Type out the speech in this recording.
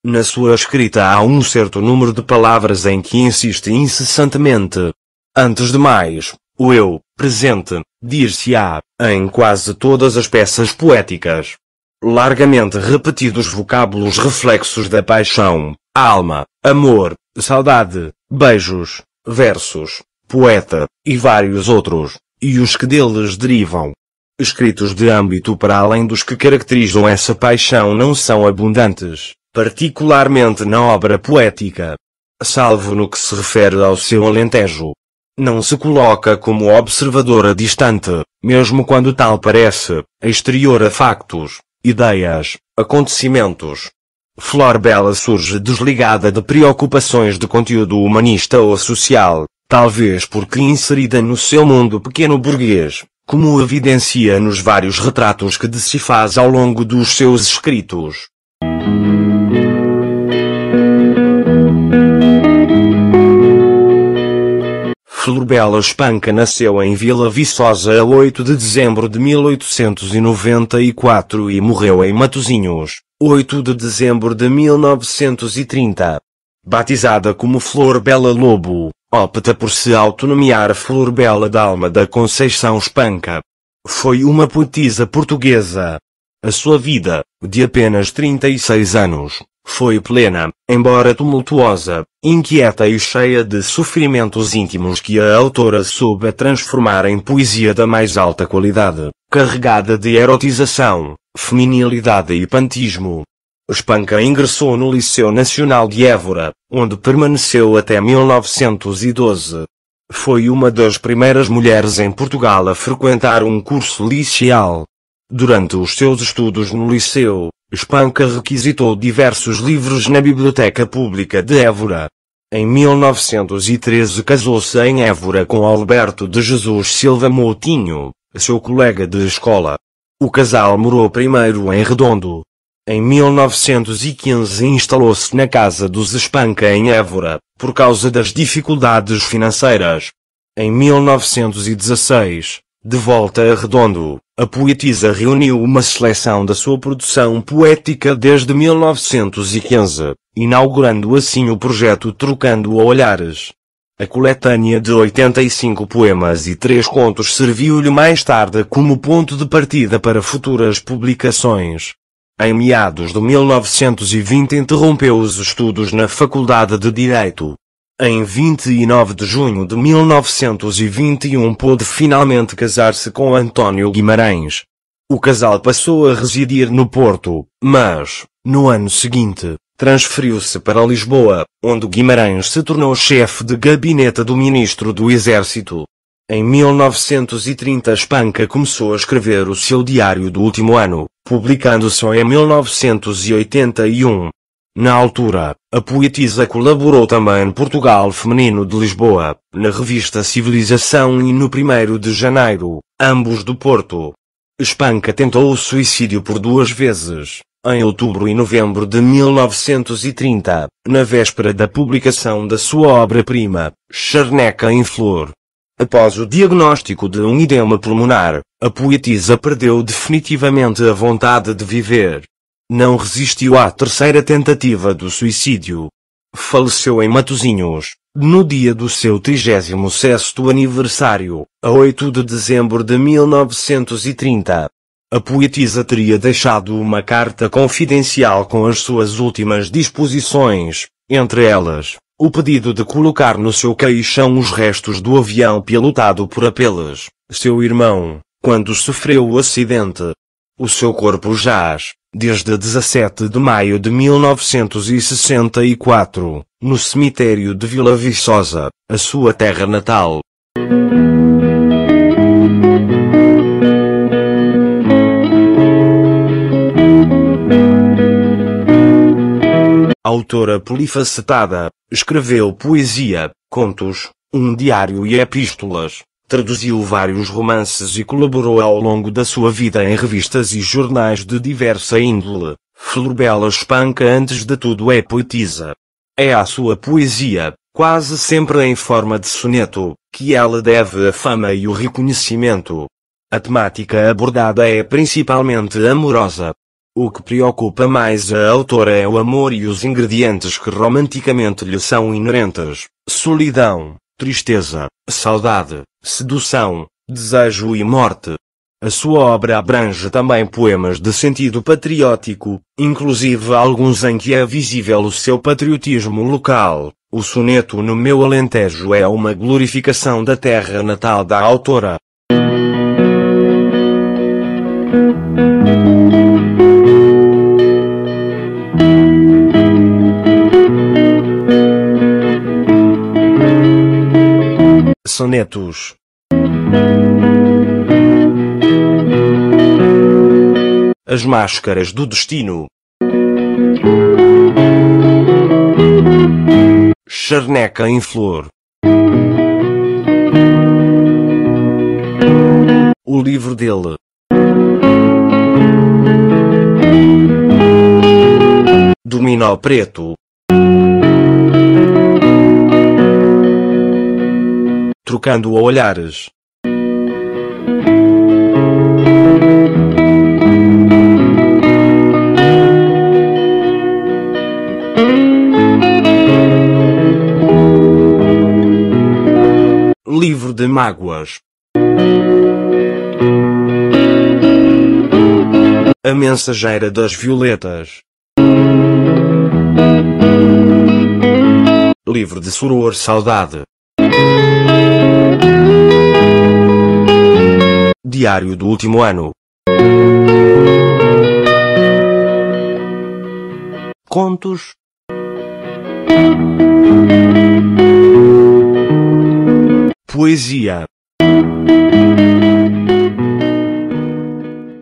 Na sua escrita há um certo número de palavras em que insiste incessantemente. Antes de mais, o eu, presente, dir-se-á, em quase todas as peças poéticas. Largamente repetidos vocábulos reflexos da paixão, alma, amor, saudade, beijos, versos, poeta, e vários outros, e os que deles derivam. Escritos de âmbito para além dos que caracterizam essa paixão não são abundantes, particularmente na obra poética. Salvo no que se refere ao seu Alentejo. Não se coloca como observadora distante, mesmo quando tal parece, exterior a factos, ideias, acontecimentos. Flor Bela surge desligada de preocupações de conteúdo humanista ou social, talvez porque inserida no seu mundo pequeno burguês, como o evidencia nos vários retratos que de si faz ao longo dos seus escritos. Flor Bela Espanca nasceu em Vila Viçosa a 8 de dezembro de 1894 e morreu em Matosinhos, 8 de dezembro de 1930. Batizada como Flor Bela Lobo, opta por se autonomear Flor Bela Dalma da Conceição Espanca. Foi uma poetisa portuguesa. A sua vida, de apenas 36 anos, foi plena, embora tumultuosa, inquieta e cheia de sofrimentos íntimos que a autora soube transformar em poesia da mais alta qualidade, carregada de erotização, feminilidade e pantismo. Espanca ingressou no Liceu Nacional de Évora, onde permaneceu até 1912. Foi uma das primeiras mulheres em Portugal a frequentar um curso liceal. Durante os seus estudos no liceu, Espanca requisitou diversos livros na Biblioteca Pública de Évora. Em 1913 casou-se em Évora com Alberto de Jesus Silva Moutinho, seu colega de escola. O casal morou primeiro em Redondo. Em 1915 instalou-se na casa dos Espanca em Évora, por causa das dificuldades financeiras. Em 1916, de volta a Redondo, a poetisa reuniu uma seleção da sua produção poética desde 1915, inaugurando assim o projeto Trocando Olhares. A coletânea de 85 poemas e 3 contos serviu-lhe mais tarde como ponto de partida para futuras publicações. Em meados de 1920 interrompeu os estudos na Faculdade de Direito. Em 29 de junho de 1921 pôde finalmente casar-se com António Guimarães. O casal passou a residir no Porto, mas, no ano seguinte, transferiu-se para Lisboa, onde Guimarães se tornou chefe de gabinete do Ministro do Exército. Em 1930 Espanca começou a escrever o seu diário do último ano, publicando só em 1981. Na altura, a poetisa colaborou também no Portugal Feminino de Lisboa, na revista Civilização e no 1º de Janeiro, ambos do Porto. Espanca tentou o suicídio por 2 vezes, em outubro e novembro de 1930, na véspera da publicação da sua obra-prima, Charneca em Flor. Após o diagnóstico de um edema pulmonar, a poetisa perdeu definitivamente a vontade de viver. Não resistiu à terceira tentativa do suicídio. Faleceu em Matosinhos, no dia do seu 36º aniversário, a 8 de dezembro de 1930. A poetisa teria deixado uma carta confidencial com as suas últimas disposições, entre elas, o pedido de colocar no seu caixão os restos do avião pilotado por Apeles, seu irmão, quando sofreu o acidente. O seu corpo jaz, desde 17 de maio de 1964, no cemitério de Vila Viçosa, a sua terra natal. Autora polifacetada, escreveu poesia, contos, um diário e epístolas. Traduziu vários romances e colaborou ao longo da sua vida em revistas e jornais de diversa índole. Flor Bela Espanca antes de tudo é poetisa. É à sua poesia, quase sempre em forma de soneto, que ela deve a fama e o reconhecimento. A temática abordada é principalmente amorosa. O que preocupa mais a autora é o amor e os ingredientes que romanticamente lhe são inerentes: solidão, tristeza, saudade, sedução, desejo e morte. A sua obra abrange também poemas de sentido patriótico, inclusive alguns em que é visível o seu patriotismo local. O soneto No Meu Alentejo é uma glorificação da terra natal da autora. Sonetos. As Máscaras do Destino. Charneca em Flor. O livro dele. Dominó Preto. Trocando olhares. Livro de Mágoas. A Mensageira das Violetas. Livro de Furor Saudade. Diário do Último Ano. Contos. Poesia.